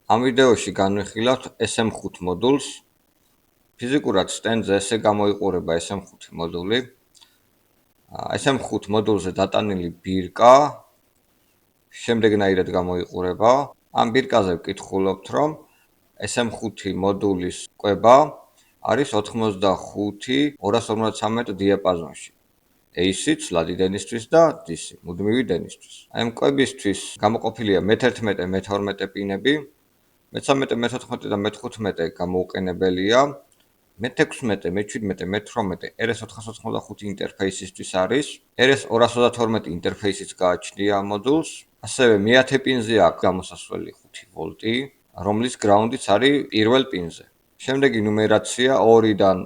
Am ვიდეოში განვიხილავთ SM5 მოდულს. ფიზიკურად სტენდზე ესე გამოიყურება SM5 მოდული. SM5 მოდულზე დატანილი ბირკა შემდეგნაირად გამოიყურება. Am ბირკაზე ვკითხულობთ, რომ SM5 მოდულის კვება არის 85-253 დიაპაზონში. AC ცვლადი დენისთვის და DC მუდმივი დენისთვის. Ამ კვებისთვის გამოყოფილია მე-11, მე-12 პინები. მე-13, მე-14 და მე-15 გამოუყენებელია. მე-16, მე-17, მე-18 RS485 ინტერფეისისთვის არის. RS232 ინტერფეისიც გააჩნია ამ მოდულს. ასევე მე-10 პინზე აქვს გამოსასვლელი 5 ვოლტი, რომლის გრაუნდიც არის პირველ პინზე. შემდეგი ნუმერაცია 2-დან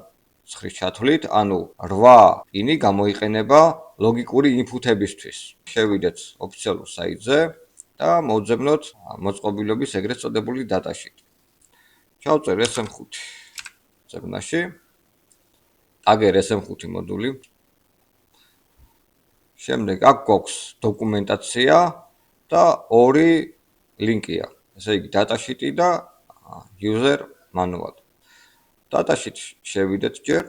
9-ის ჩათვლით, ანუ 8 პინი გამოიყენება ლოგიკური ინფუთებისთვის. შევიდეთ ოფიციალურ საიტზე და მოვძებნოთ მოწყობილობის ეგრეთ წოდებული დატაშიტი. ჩავწერ SM5 ძებნაში. აგერ SM5 მოდული. შემდეგ აქ გვაქვს დოკუმენტაცია და 2 ლინკია. ესე იგი დატაშიტი და user manual. დატაშიტში შევიდეთ ჯერ.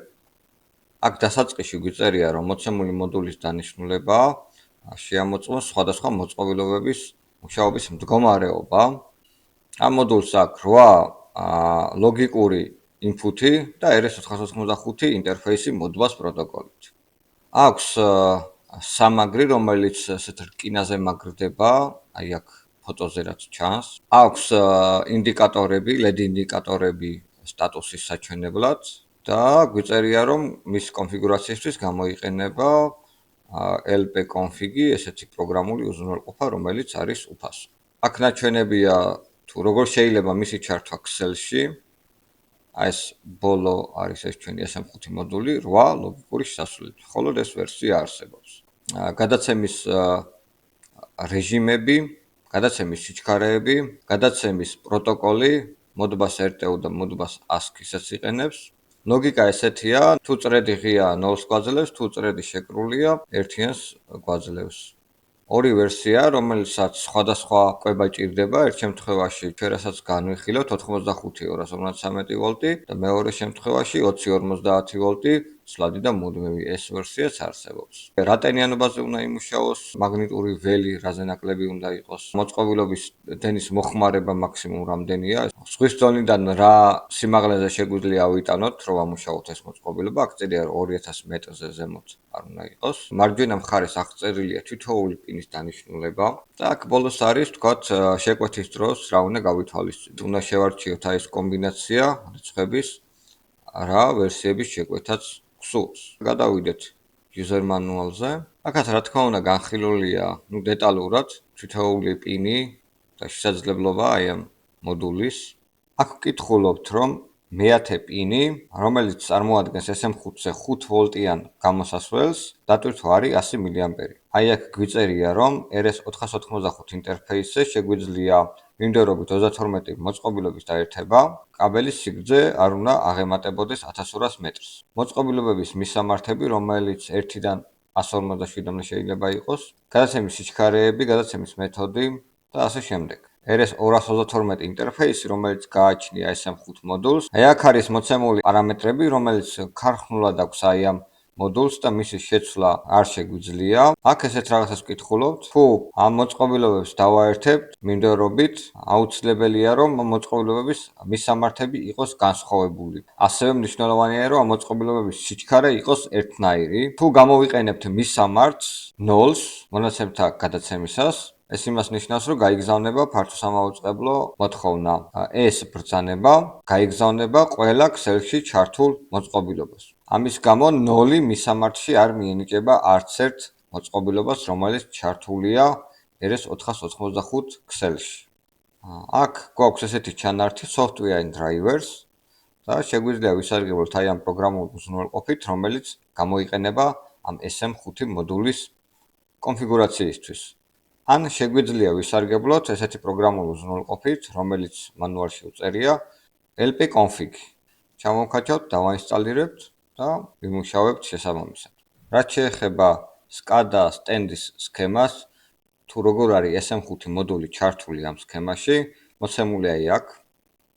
აქ დასაწყისში გვიწერია, რომ მოცემული მოდულის დანიშნულება შეამოწმოს სხვადასხვა მოწყობილობების მუშაობის მდგომარეობა. ამ მოდულს აქვს 8 ლოგიკური ინფუთი და RS485 ინტერფეისი Modbus პროტოკოლით. აქვს სამაგრი, რომელიც ესეთ რკინაზე მაგრდება, აი აქ ფოტოზე რაც ჩანს. აქვს ინდიკატორები, LED ინდიკატორები სტატუსის საჩვენებლად და გვიწერია, რომ მის კონფიგურაციისთვის გამოიყენება LP-config-ი, ესეთი პროგრამული უზრუნველყოფა, რომელიც არის უფასო. აქ ნაჩვენებია თუ როგორ შეიძლება მისი ჩართვა Excel-ში. აი ეს ბოლო არის ეს ჩვენი SM5 მოდული 8 ლოგიკური შესასვლელით. მხოლოდ ეს ვერსია არსებობს. გადაცემის რეჟიმები, გადაცემის სიჩქარეები, გადაცემის პროტოკოლი Modbus RTU და Modbus ASCII-საც იყენებს. ლოგიკა ესეთია, თუ წრედი ღია 0-ს გვაძლევს, თუ წრედი შეკრულია 1-იანს გვაძლევს. ორი ვერსია, რომელსაც სხვადასხვა კვება ჭირდება, ერთ შემთხვევაში ჩვენასაც განვიხილოთ 85-253 ვოლტი და მეორე შემთხვევაში 20-50 ვოლტი ცვლადი და მუდმივი ეს ვერსიაც არსებობს. რა ტენიანობაზე უნდა იმუშაოს, მაგნიტური ველი რაზე ნაკლები უნდა იყოს, მოწყობილობის დენის მოხმარება მაქსიმუმ რამდენია, ზღვის დონიდან რა სიმაღლეზე შეგვიძლია ავიტანოთ, რომ ამუშაოთ ეს მოწყობილობა, აქ წერია 2000 მეტრზე ზემოთ არ უნდა იყოს. მარჯვენა მხარეს აღწერილია თითოეული პინის დანიშნულება და აქ ბოლოს არის თქვათ შეკვეთის დროს რა უნდა გავითვალისწინოთ. უნდა შევარჩიოთ აი ეს კომბინაცია რიცხვების რა ვერსიების შეკვეთაც გსურს. გადავიდეთ user manual-ზე. აქაც რა თქმა უნდა განხილულია დეტალურად თითოეული პინი და შესაძლებლობა აი ამ მოდულის. აქ ვკითხულობთ, რომ მე-10 პინი, რომელიც წარმოადგენს SM5-ზე 5 ვოლტიან გამოსასვლელს, დატვირთვა არის 100 მAh. აი აქ გვიწერია, რომ RS485 ინტერფეისზე შეგვიძლია მიმდევრობით 32 მოწყობილობის დაერთება, კაბელის სიგრძე არ უნდა აღემატებოდეს 1200 მეტრს. მოწყობილობების მისამართები, რომელიც 1-დან 157-მდე შეიძლება იყოს, გადაცემის სიჩქარეები, გადაცემის მეთოდი და ასე შემდეგ. RS232 ინტერფეისი, რომელიც გააჩნია SM5 მოდულს. აი აქ არის მოცემული პარამეტრები, რომელიც ქარხნულად აქვს აი ამ მოდულს და მისი შეცვლა არ შეგვიძლია. აქ ესეთ რაღაცას ვკითხულობთ. თუ ამ მოწყობილობებს დავაერთებთ მიმდევრობით, აუცილებელია, რომ ამ მოწყობილობების მისამართები იყოს განსხვავებული. ასევე მნიშვნელოვანია, რომ ამ მოწყობილობების სიჩქარე იყოს ერთნაირი. თუ გამოვიყენებთ მისამართს 0-ს მონაცემთა გადაცემისას, ეს იმას ნიშნავს, რომ გაიგზავნება ფართოსამაუწყებლო მოთხოვნა. ეს ბრძანება გაიგზავნება ყველა Excel-ში ჩართულ მოწყობილობას. ამის გამო 0 მისამართში არ მიენიჭება არც ერთ მოწყობილობას, რომელიც ჩართულია RS485 Excel-ში. აქ გვაქვს ესეთი ჩანართი software and drivers და შეგვიძლია ვისარგებლოთ აი ამ პროგრამულ უზრუნველყოფით, რომელიც გამოიყენება ამ SM5 მოდულის კონფიგურაციისთვის. ან შეგვიძლია ვისარგებლოთ ესეთი პროგრამული უზრუნველყოფით, რომელიც მანუალში უწერია LP-config. ჩამოვქაჩავთ, დავაინსტალირებთ და ვიმუშავებთ შესაბამისად. რაც შეეხება SCADA სტენდის სქემას, თუ როგორ არის SM5 მოდული ჩართული ამ სქემაში, მოცემულია აქ.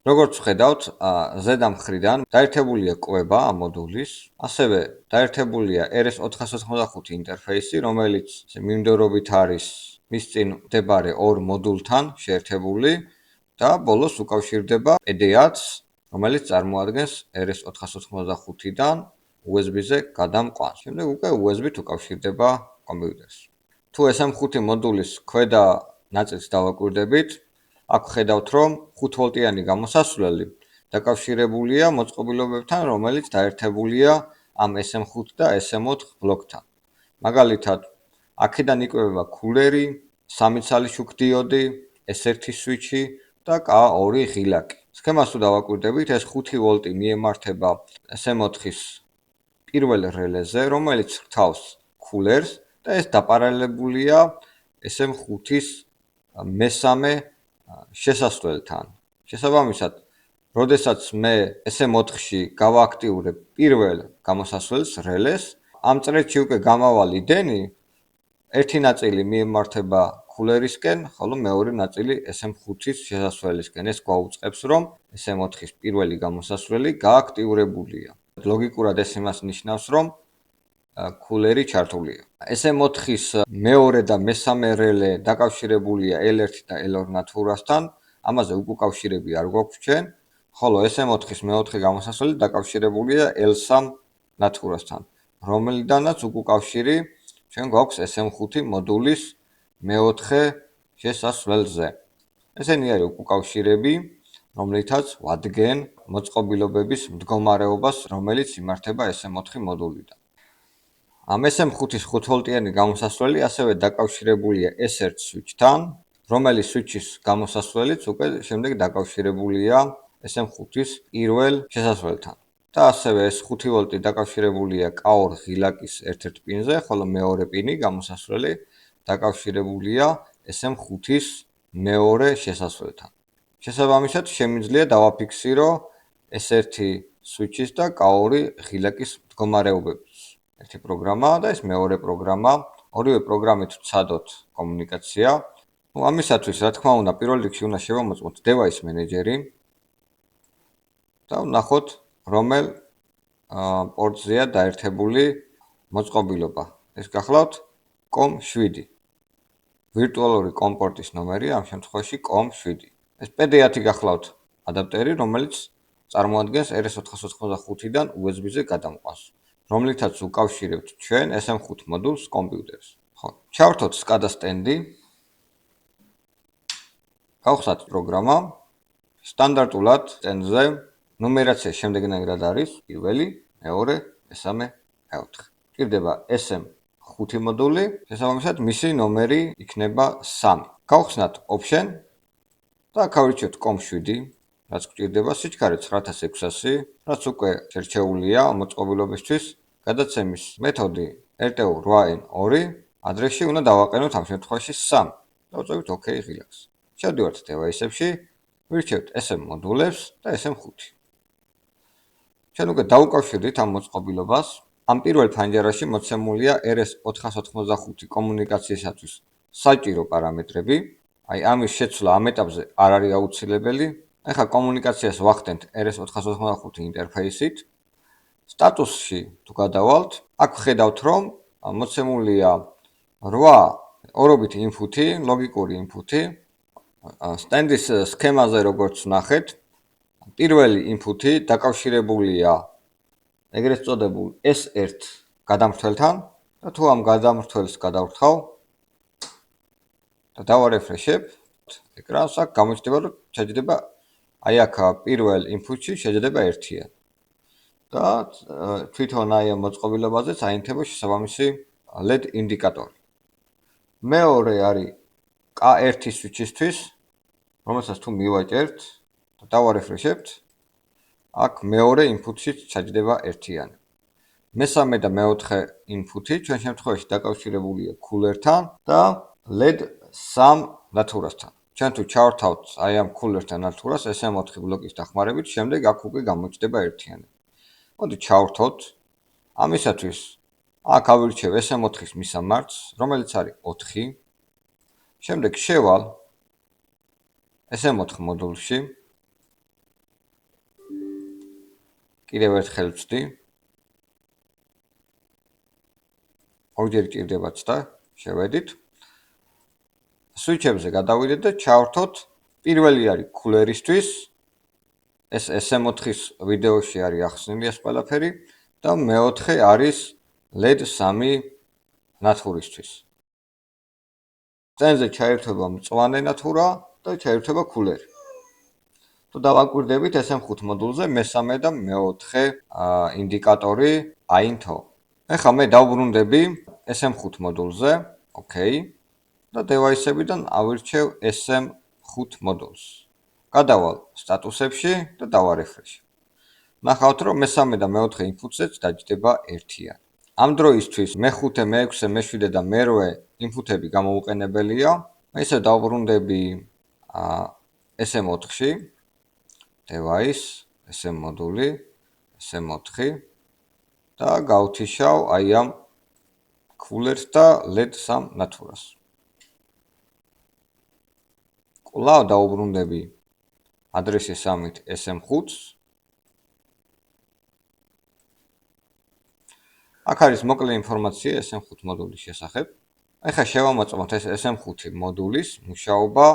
როგორც ხედავთ, ზედა მხრიდან დაერთებულია კვება ამ მოდულის, ასევე დაერთებულია RS485 ინტერფეისი, რომელიც მიმდევრობით არის მის წინ მდებარე ორ მოდულთან შეერთებული და ბოლოს უკავშირდება PD-ს, რომელიც წარმოადგენს RS485-დან USB-ზე გადამყვანს. შემდეგ უკვე USB-თ უკავშირდება კომპიუტერს. თუ SM5 მოდულის ქვედა ნაწილს დავაკვირდებით, აქ ხედავთ, რომ 5 ვოლტიანი გამოსასვლელი დაკავშირებულია მოწყობილობებთან, რომელიც დაერთებულია ამ SM5 და SM4 ბლოკთან. მაგალითად, აქედან იკვებება კულერი, 3 ცალი შუქდიოდი, S1 სვიჩი და K2 ღილაკი. სქემას თუ დავაკვირდებით, ეს 5 ვოლტი მიემართება SM4-ის პირველ რელეზე, რომელიც რთავს კულერს და ეს დაპარალელებულია SM5-ის მესამე შესასვლელთან. შესაბამისად, როდესაც მე SM4-ში გავააქტიურებ პირველ გამოსასვლელს რელეს, ამ წრეში უკვე გამავალი დენი, ერთი ნაწილი მიემართება კულერისკენ, ხოლო მეორე ნაწილი SM5-ის შესასვლელისკენ. ეს გვაუწყებს, რომ SM4-ის პირველი გამოსასვლელი გააქტიურებულია. ლოგიკურად ეს იმას ნიშნავს, რომ კულერი ჩართულია. SM4-ის მეორე და მესამე რელე დაკავშირებულია L1 და L2 ნათურასთან, ამაზე უკავშირები არ გვაქვს ჩვენ, ხოლო SM4-ის მეოთხე გამოსასვლელი დაკავშირებულია L3 ნათურასთან, რომელიდანაც უკავშირი ჩვენ გვაქვს SM5 მოდულის მეოთხე შესასვლელზე. ესენი არის უკავშირები, რომლითაც ვადგენ მოწყობილობების მდგომარეობას, რომელიც იმართება SM4 მოდულიდან. ამ SM5-ის 5 ვოლტიანი გამოსასვლელი ასევე დაკავშირებულია S1 სვიჩთან, რომელიც სვიჩის გამოსასვლელიც უკვე შემდეგ დაკავშირებულია SM5-ის პირველ შესასვლელთან. და ასევე ეს 5 ვოლტი დაკავშირებულია K2 ღილაკის ერთ-ერთ პინზე, ხოლო მეორე პინი გამოსასვლელი დაკავშირებულია SM5-ის მეორე შესასვლელთან. შესაბამისად, შემიძლია დავაფიქსირო S1 სვიჩის და K2 ღილაკის მდგომარეობებს. ერთი პროგრამა და ეს მეორე პროგრამა, ორივე პროგრამით ვცადოთ კომუნიკაცია. ამისათვის, რა თქმა უნდა, პირველ რიგში უნდა შევამოწმოთ device manager-ი და ვნახოთ, რომელ პორტზეა დაერთებული მოწყობილობა. ეს გახლავთ COM7. ვირტუალური კომპორტის ნომერი, ამ შემთხვევაში COM7. ეს PD-10 გახლავთ ადაპტერი, რომელიც წარმოადგენს RS485-დან USB-ზე გადამყვანს, რომლითაც უკავშირებთ ჩვენ SM5 მოდულს კომპიუტერს. ხო, ჩავრთოთ SCADA სტენდი. გავხსნათ პროგრამა. სტანდარტულად სტენდზე ნუმერაცია შემდეგნაირად არის: პირველი, მეორე, მესამე, მეოთხე. გვჭირდება SM5 მოდული, შესაბამისად მისი ნომერი იქნება 3. გავხსნათ option და გავირჩიოთ COM7, რაც გვჭირდება სიჩქარე 9600, რაც უკვე შერჩეულია მოწყობილობისთვის. გადაცემის მეთოდი RTU8N2, ადრესში უნდა დავაყენოთ ამ შემთხვევაში 3 და ვწევით OK ღილაკს. შევდივართ device-ებში, ვირჩევთ SM მოდულებს და SM5. ჩვენ უკვე დაუკავშირდით ამ მოწყობილობას. ამ პირველ ფანჯარაში მოცემულია RS485 კომუნიკაციისათვის საჭირო პარამეტრები. აი ამის შეცვლა ამ ეტაპზე არ არის აუცილებელი. ახლა კომუნიკაციას ვახდენთ RS485 ინტერფეისით. სტატუსში თუ გადავალთ, აქ ხედავთ, რომ მოცემულია 8 ორობით ინფუთი, ლოგიკური ინფუთი. სტენდის სქემაზე როგორც ნახეთ, პირველი ინფუთი დაკავშირებულია ეგრეთ წოდებულ S1 გადამრთველთან და თუ ამ გადამრთველს გადავრთავ და დავარეფრეშებ ეკრანს, აქ გამოჩნდება, რომ შეჯდება აი აქ პირველ ინფუთში შეჯდება 1-იან. და თვითონ აი ამ მოწყობილობაზეც აინთება შესაბამისი LED ინდიკატორი. მეორე არის K1 სვიჩისთვის, რომელსაც თუ მივაჭერთ და დავარეფრეშებთ, აქ მეორე ინფუთში ჩაჯდება 1-იანი. მესამე და მეოთხე ინფუთი ჩვენ შემთხვევაში დაკავშირებულია კულერთან და LED 3 ნათურასთან. ჩვენ თუ ჩავართავთ აი ამ კულერთან ნათურას SM4 ბლოკის დახმარებით, შემდეგ აქ უკვე გამოჩნდება 1-იანი. მოდი ჩავართავთ. ამისათვის აქ ავირჩევ SM4-ის მისამართს, რომელიც არის 4. შემდეგ შევალ SM4 მოდულში კიდევ ერთხელ ვწდი. ორჯერ ჭირდება ცდა, შევედით. სვიჩებზე გადავიდეთ და ჩავრთოთ. პირველი არის კულერისთვის. ეს SM4-ის ვიდეოში არის ახსნილი ეს ყველაფერი და მეოთხე არის LED 3 ნათურისთვის. წენზე ჩაირთვება მწვანე ნათურა და ჩაირთვება კულერი. თუ დავაკვირდებით SM5 მოდულზე მესამე და მეოთხე ინდიკატორი აინთო. ეხლა მე დავბრუნდები SM5 მოდულზე, ოკეი, და დევაისებიდან ავირჩევ SM5 მოდულს. გადავალ სტატუსებში და დავარეფრეშ. ნახავთ, რომ მესამე და მეოთხე ინფუტზეც დაჯდება ერთიანი. ამ დროისთვის მე5, მე6, მე7 და მე8 ინფუტები გამოუყენებელია. მე ისე დავბრუნდები SM4-ში, device, SM მოდული, SM4 და გავთიშავ აი ამ კულერს და LED 3 ნათურას. კვლავ დავბრუნდები ადრესის 3-ით SM5-ს. აქ არის მოკლე ინფორმაცია SM5 მოდულის შესახებ. ახლა შევამოწმოთ ეს SM5 მოდულის მუშაობა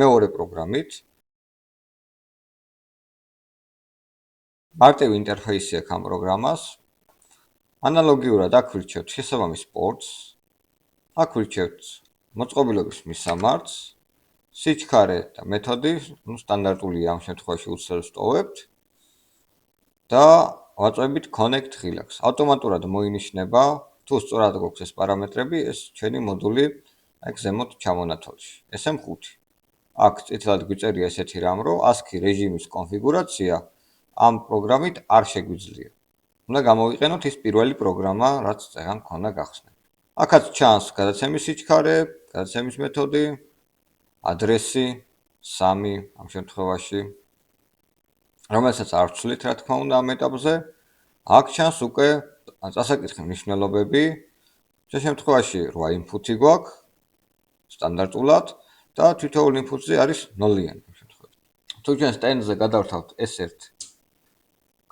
მეორე პროგრამით. მარტივი ინტერფეისი აქვს ამ პროგრამას. ანალოგიურად აქ ვირჩევთ შესაბამის პორტს. აქ ვირჩევთ მოწყობილობის მისამართს, სიჩქარე და მეთოდი, სტანდარტულია ამ შემთხვევაში უცვლელს ტოვებთ და ვაწვევით connect relax. ავტომატურად მოინიშნება, თუ სწორად გვაქვს ეს პარამეტრები, ეს ჩვენი მოდული აქ ზემოთ ჩამონათვალში. SM5. აქ წითლად გვიწერია ესეთი რამ, რომ ASCII რეჟიმის კონფიგურაცია ამ პროგრამით არ შეგვიძლია. უნდა გამოვიყენოთ ის პირველი პროგრამა, რაც წეგან ქონდა გახსნილი. აქაც ჩანს გადაცემის სიჩქარე, გადაცემის მეთოდი, ადრესი 3 ამ შემთხვევაში, რომელსაც არ ვცვლით, რა თქმა უნდა, ამ ეტაპზე. აქ ჩანს უკვე წასაკითხი მნიშვნელობები. ამ შემთხვევაში 8 ინფუტი გვაქვს სტანდარტულად და თითოეულ ინფუტზე არის 0-იანი ამ შემთხვევაში. თუ ჩვენ სტენდზე გადავრთავთ S1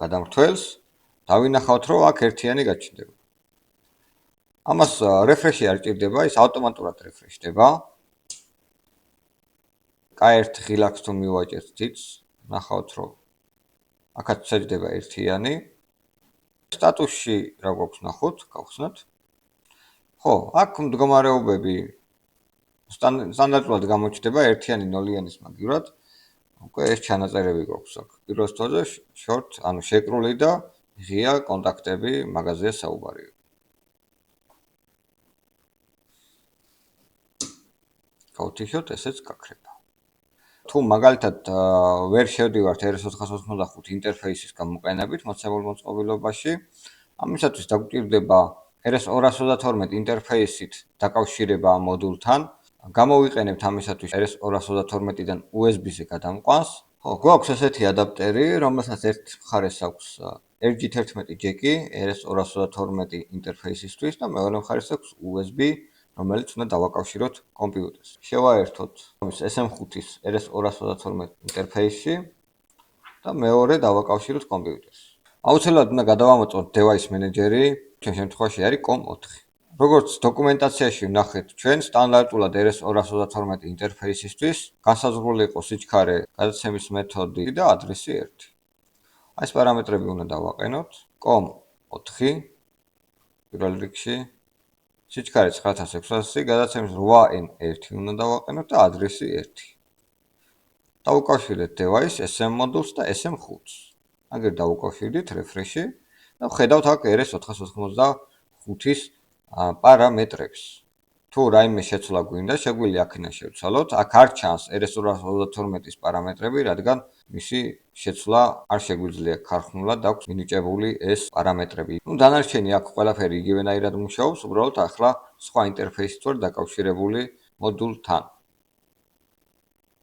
გადამრთველს, დავინახავთ, რომ აქ ერთიანი გაჩნდება. ამას რეფრეში არ ჭირდება, ის ავტომატურად რეფრეშდება. K1 relax თუ მივაჭერთ თითს, ნახავთ, რომ აქაც შეჯდება ერთიანი. სტატუსში რა გვაქვს ნახოთ, გავხსნათ. ხო, აქ მდგომარეობები სტანდარტულად გამოჩნდება ერთიანი 0-яნის მაგივრად. უკვე ეს ჩანაწერები გვაქვს აქ. პირველ სთოზე short, ანუ შეკრული და ღია კონტაქტები მაგაზია საუბარი. გავთიშოთ, ესეც გაქრება. თუ მაგალითად ვერ შევდივართ RS485 ინტერფეისის გამოყენებით მოცემულ მოწყობილობაში, ამისათვის დაგვჭირდება RS232 ინტერფეისით დაკავშირება ამ მოდულთან. გამოვიყენებთ ამისათვის RS232-დან USB-ზე გადამყვანს. ხო, გვაქვს ესეთი ადაპტერი, რომელსაც ერთ მხარეს აქვს RG11 ჯეკი RS232 ინტერფეისისთვის და მეორე მხარეს აქვს USB, რომელიც უნდა დავაკავშიროთ კომპიუტერს. შევაერთოთ SM5-ის RS232 ინტერფეისში და მეორე დავაკავშიროთ კომპიუტერს. აუცილებლად უნდა გადავამოწმოთ device manager-ი, ჩვენ შემთხვევაში არის COM4. როგორც დოკუმენტაციაში ვნახეთ, ჩვენ სტანდარტულად RS232 ინტერფეისისთვის განსაზღვრული იყო სიჩქარე, გადაცემის მეთოდი და ადრესი 1. ეს პარამეტრები უნდა დავაყენოთ. COM4 პირველ რიგში, სიჩქარე 9600, გადაცემის 8N1 უნდა დავაყენოთ და ადრესი 1. დავუკავშირეთ device SM მოდულს და SM5-ს. აგერ დავუკავშირდით რეფრეში და ვხედავთ აქ RS485-ის პარამეტრებს. თუ რაიმე შეცვლა გვინდა, შეგვიძლია აქედან შევცვალოთ. აქ არ ჩანს RS232-ის პარამეტრები, რადგან მისი შეცვლა არ შეგვიძლია ქარხნულად აქვს მინიჭებული ეს პარამეტრები. დანარჩენი აქ ყველაფერი იგივენაირად მუშაობს, უბრალოდ ახლა სხვა ინტერფეისით ვარ დაკავშირებული მოდულთან.